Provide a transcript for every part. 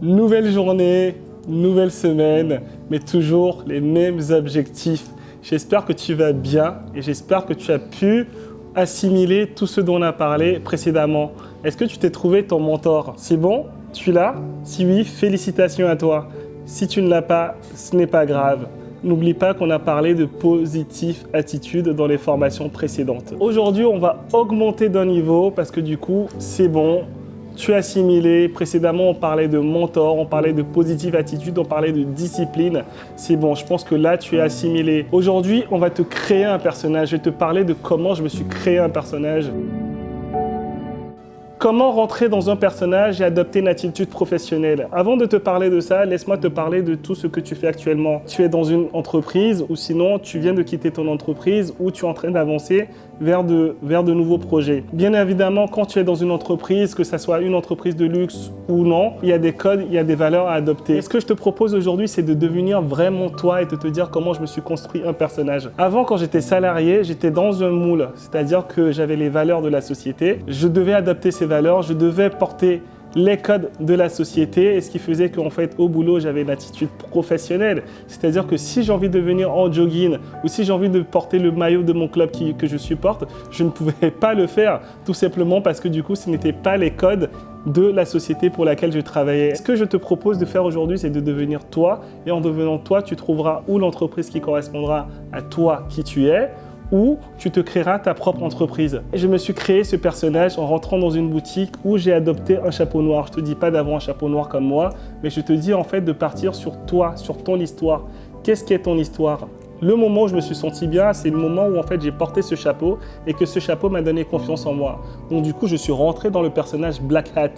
Nouvelle journée, nouvelle semaine, mais toujours les mêmes objectifs. J'espère que tu vas bien et j'espère que tu as pu assimiler tout ce dont on a parlé précédemment. Est-ce que tu t'es trouvé ton mentor? C'est bon? Tu l'as? Si oui, félicitations à toi. Si tu ne l'as pas, ce n'est pas grave. N'oublie pas qu'on a parlé de positive attitude dans les formations précédentes. Aujourd'hui, on va augmenter d'un niveau parce que du coup, c'est bon. Tu as assimilé. Précédemment, on parlait de mentor, on parlait de positive attitude, on parlait de discipline. C'est bon, je pense que là, tu es assimilé. Aujourd'hui, on va te créer un personnage. Je vais te parler de comment je me suis créé un personnage. Comment rentrer dans un personnage et adopter une attitude professionnelle? Avant de te parler de ça, laisse-moi te parler de tout ce que tu fais actuellement. Tu es dans une entreprise ou sinon tu viens de quitter ton entreprise ou tu es en train d'avancer vers de nouveaux projets. Bien évidemment, quand tu es dans une entreprise, que ce soit une entreprise de luxe ou non, il y a des codes, il y a des valeurs à adopter. Et ce que je te propose aujourd'hui, c'est de devenir vraiment toi et de te dire comment je me suis construit un personnage. Avant, quand j'étais salarié, j'étais dans un moule, c'est-à-dire que j'avais les valeurs de la société. Je devais adopter ces valeurs, je devais porter les codes de la société et ce qui faisait qu'en fait au boulot j'avais une attitude professionnelle, c'est-à-dire que si j'ai envie de venir en jogging ou si j'ai envie de porter le maillot de mon club que je supporte, je ne pouvais pas le faire tout simplement parce que du coup ce n'était pas les codes de la société pour laquelle je travaillais. Ce que je te propose de faire aujourd'hui, c'est de devenir toi et en devenant toi, tu trouveras ou l'entreprise qui correspondra à toi qui tu es ou tu te créeras ta propre entreprise. Et je me suis créé ce personnage en rentrant dans une boutique où j'ai adopté un chapeau noir. Je ne te dis pas d'avoir un chapeau noir comme moi, mais je te dis en fait de partir sur toi, sur ton histoire. Qu'est-ce qu'est ton histoire? Le moment où je me suis senti bien, c'est le moment où en fait j'ai porté ce chapeau et que ce chapeau m'a donné confiance en moi. Donc du coup, je suis rentré dans le personnage Black Hat.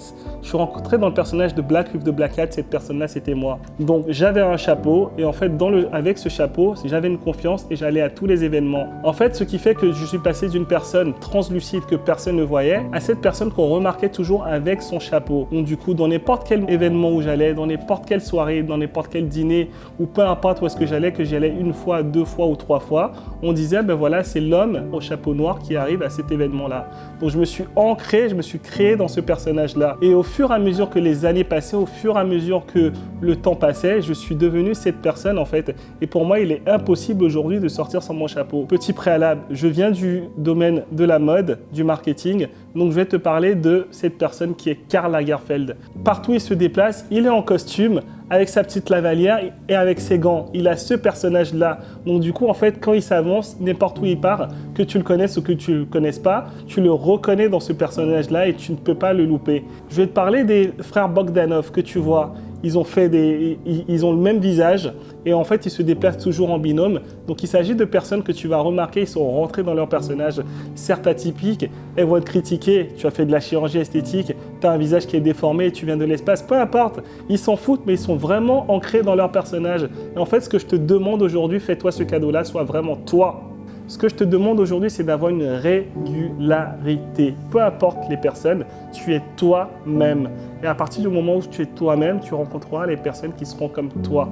Je suis rentré dans le personnage de Black with the Black Hat. Cette personne-là, c'était moi. Donc j'avais un chapeau et en fait avec ce chapeau, j'avais une confiance et j'allais à tous les événements. En fait, ce qui fait que je suis passé d'une personne translucide que personne ne voyait à cette personne qu'on remarquait toujours avec son chapeau. Donc du coup, dans n'importe quel événement où j'allais, dans n'importe quelle soirée, dans n'importe quel dîner ou peu importe où est-ce que j'allais une fois, 2 fois ou 3 fois, on disait ben voilà, c'est l'homme au chapeau noir qui arrive à cet événement-là. Donc je me suis ancré, je me suis créé dans ce personnage-là. Et au fur et à mesure que les années passaient, au fur et à mesure que le temps passait, je suis devenu cette personne en fait. Et pour moi, il est impossible aujourd'hui de sortir sans mon chapeau. Petit préalable, je viens du domaine de la mode, du marketing. Donc je vais te parler de cette personne qui est Karl Lagerfeld. Partout où il se déplace, il est en costume, avec sa petite lavalière et avec ses gants. Il a ce personnage-là. Donc du coup, en fait, quand il s'avance, n'importe où il part, que tu le connaisses ou que tu ne le connaisses pas, tu le reconnais dans ce personnage-là et tu ne peux pas le louper. Je vais te parler des frères Bogdanov que tu vois. Ils ont le même visage et en fait, ils se déplacent toujours en binôme. Donc, il s'agit de personnes que tu vas remarquer, ils sont rentrés dans leur personnage, certes atypiques, elles vont être critiquées. Tu as fait de la chirurgie esthétique, tu as un visage qui est déformé, tu viens de l'espace, peu importe. Ils s'en foutent, mais ils sont vraiment ancrés dans leur personnage. Et en fait, ce que je te demande aujourd'hui, fais-toi ce cadeau-là, sois vraiment toi. Ce que je te demande aujourd'hui, c'est d'avoir une régularité. Peu importe les personnes, tu es toi-même. Et à partir du moment où tu es toi-même, tu rencontreras les personnes qui seront comme toi.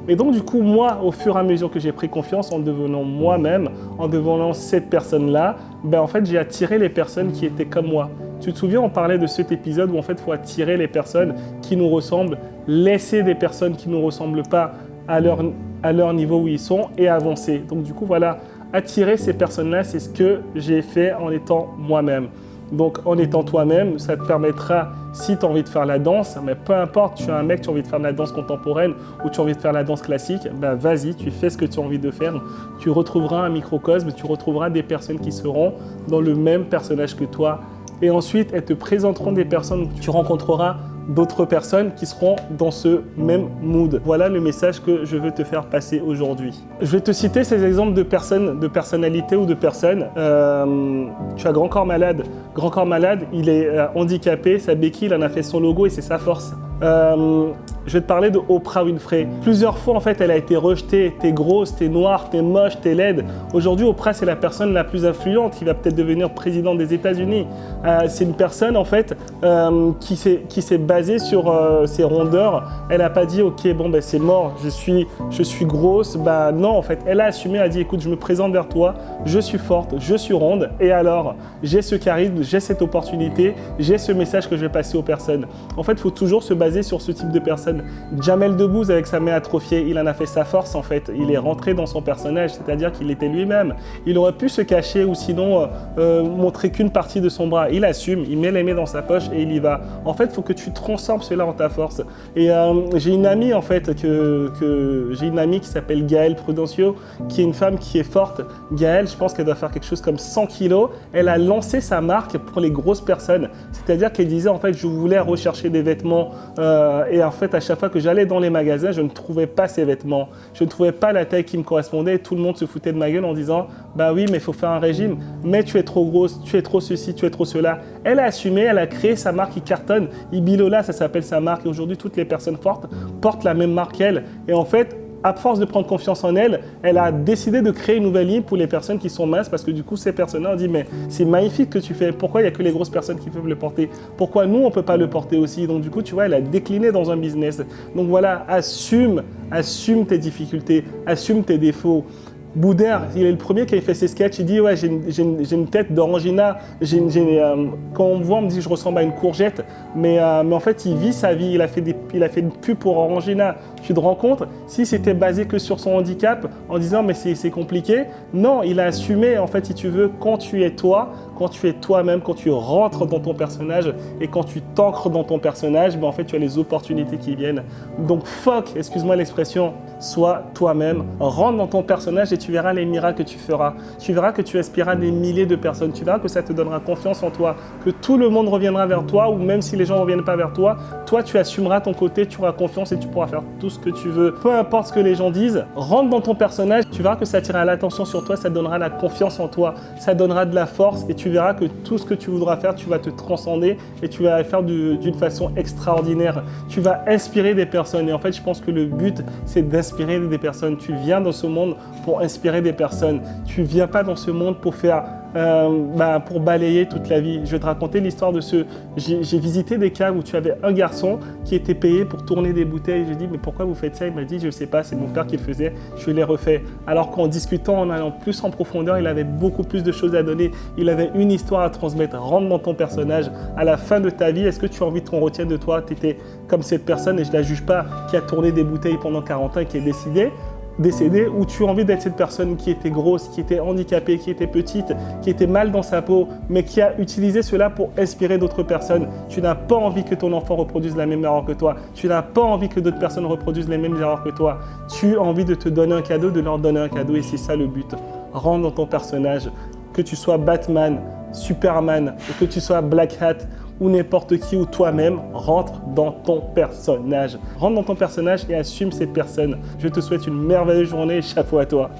Et donc du coup, moi, au fur et à mesure que j'ai pris confiance en devenant moi-même, en devenant cette personne-là, ben en fait, j'ai attiré les personnes qui étaient comme moi. Tu te souviens, on parlait de cet épisode où en fait, il faut attirer les personnes qui nous ressemblent, laisser des personnes qui ne nous ressemblent pas à leur niveau où ils sont et avancer. Donc du coup, voilà. Attirer ces personnes-là, c'est ce que j'ai fait en étant moi-même. Donc, en étant toi-même, ça te permettra, si tu as envie de faire la danse, mais peu importe, tu es un mec, tu as envie de faire de la danse contemporaine ou tu as envie de faire la danse classique, ben vas-y, tu fais ce que tu as envie de faire. Tu retrouveras un microcosme, tu retrouveras des personnes qui seront dans le même personnage que toi. Et ensuite, elles te présenteront des personnes où tu rencontreras d'autres personnes qui seront dans ce même mood. Voilà le message que je veux te faire passer aujourd'hui. Je vais te citer ces exemples de personnes, de personnalités ou de personnes. Tu as Grand Corps Malade. Grand Corps Malade, il est handicapé, sa béquille, il en a fait son logo et c'est sa force. Je vais te parler de Oprah Winfrey. Plusieurs fois, en fait, elle a été rejetée. T'es grosse, t'es noire, t'es moche, t'es laide. Aujourd'hui, Oprah, c'est la personne la plus influente qui va peut-être devenir présidente des États-Unis. C'est une personne, en fait, qui s'est basée sur ses rondeurs. Elle n'a pas dit, ok, bon, ben c'est mort, je suis grosse. Ben non, en fait, elle a assumé, elle a dit, écoute, je me présente vers toi, je suis forte, je suis ronde. Et alors, j'ai ce charisme, j'ai cette opportunité, j'ai ce message que je vais passer aux personnes. En fait, il faut toujours se baser sur ce type de personnes. Jamel Debbouze, avec sa main atrophiée, il en a fait sa force en fait. Il est rentré dans son personnage, c'est-à-dire qu'il était lui-même. Il aurait pu se cacher ou sinon montrer qu'une partie de son bras. Il assume, il met les mains dans sa poche et il y va. En fait, il faut que tu transformes cela en ta force. Et j'ai une amie en fait, j'ai une amie qui s'appelle Gaëlle Prudencio, qui est une femme qui est forte. Gaëlle, je pense qu'elle doit faire quelque chose comme 100 kilos. Elle a lancé sa marque pour les grosses personnes. C'est-à-dire qu'elle disait en fait, je voulais rechercher des vêtements et en fait, à chaque fois que j'allais dans les magasins, je ne trouvais pas ces vêtements. Je ne trouvais pas la taille qui me correspondait et tout le monde se foutait de ma gueule en disant « Bah oui, mais il faut faire un régime. Mais tu es trop grosse, tu es trop ceci, tu es trop cela. » Elle a assumé, elle a créé sa marque qui cartonne. Ibilola, ça s'appelle sa marque. Et aujourd'hui, toutes les personnes fortes portent la même marque qu'elle. Et en fait, à force de prendre confiance en elle, elle a décidé de créer une nouvelle ligne pour les personnes qui sont minces parce que du coup, ces personnes-là ont dit « Mais c'est magnifique que tu fais. Pourquoi il n'y a que les grosses personnes qui peuvent le porter? Pourquoi nous, on ne peut pas le porter aussi ?» Donc du coup, tu vois, elle a décliné dans un business. Donc voilà, assume tes difficultés, assume tes défauts. Boudère, il est le premier qui a fait ses sketchs, il dit « Ouais, j'ai une tête d'Orangina, quand on me voit, on me dit que je ressemble à une courgette, mais en fait, il vit sa vie, il a fait une pub pour Orangina. » Tu te rends compte, si c'était basé que sur son handicap, en disant « Mais c'est compliqué », non, il a assumé, en fait, si tu veux, quand tu es toi, quand tu es toi-même, quand tu rentres dans ton personnage et quand tu t'ancres dans ton personnage, ben en fait, tu as les opportunités qui viennent. Donc, excuse-moi l'expression, sois toi-même, rentre dans ton personnage et tu verras les miracles que tu feras. Tu verras que tu inspireras des milliers de personnes. Tu verras que ça te donnera confiance en toi, que tout le monde reviendra vers toi ou même si les gens ne reviennent pas vers toi, toi, tu assumeras ton côté, tu auras confiance et tu pourras faire tout ce que tu veux. Peu importe ce que les gens disent, rentre dans ton personnage, tu verras que ça attirera l'attention sur toi, ça donnera la confiance en toi, ça donnera de la force et tu verras que tout ce que tu voudras faire, tu vas te transcender et tu vas le faire d'une façon extraordinaire. Tu vas inspirer des personnes et en fait, je pense que le but, c'est d'inspirer des personnes. Tu viens dans ce monde pour inspirer des personnes. Tu ne viens pas dans ce monde pour faire pour balayer toute la vie. Je vais te raconter l'histoire de j'ai visité des cas où tu avais un garçon qui était payé pour tourner des bouteilles. Je lui ai dit, mais pourquoi vous faites ça? Il m'a dit, je ne sais pas, c'est mon père qui le faisait, je l'ai refait. Alors qu'en discutant, en allant plus en profondeur, il avait beaucoup plus de choses à donner. Il avait une histoire à transmettre. Rentre dans ton personnage. À la fin de ta vie, est-ce que tu as envie qu'on retienne de toi? Tu étais comme cette personne, et je ne la juge pas, qui a tourné des bouteilles pendant 40 ans et qui est décédé, ou tu as envie d'être cette personne qui était grosse, qui était handicapée, qui était petite, qui était mal dans sa peau, mais qui a utilisé cela pour inspirer d'autres personnes. Tu n'as pas envie que ton enfant reproduise la même erreur que toi. Tu n'as pas envie que d'autres personnes reproduisent les mêmes erreurs que toi. Tu as envie de te donner un cadeau, de leur donner un cadeau, et c'est ça le but. Rentre dans ton personnage, que tu sois Batman, Superman, ou que tu sois Black Hat, ou n'importe qui, ou toi-même, rentre dans ton personnage. Rentre dans ton personnage et assume cette personne. Je te souhaite une merveilleuse journée et chapeau à toi.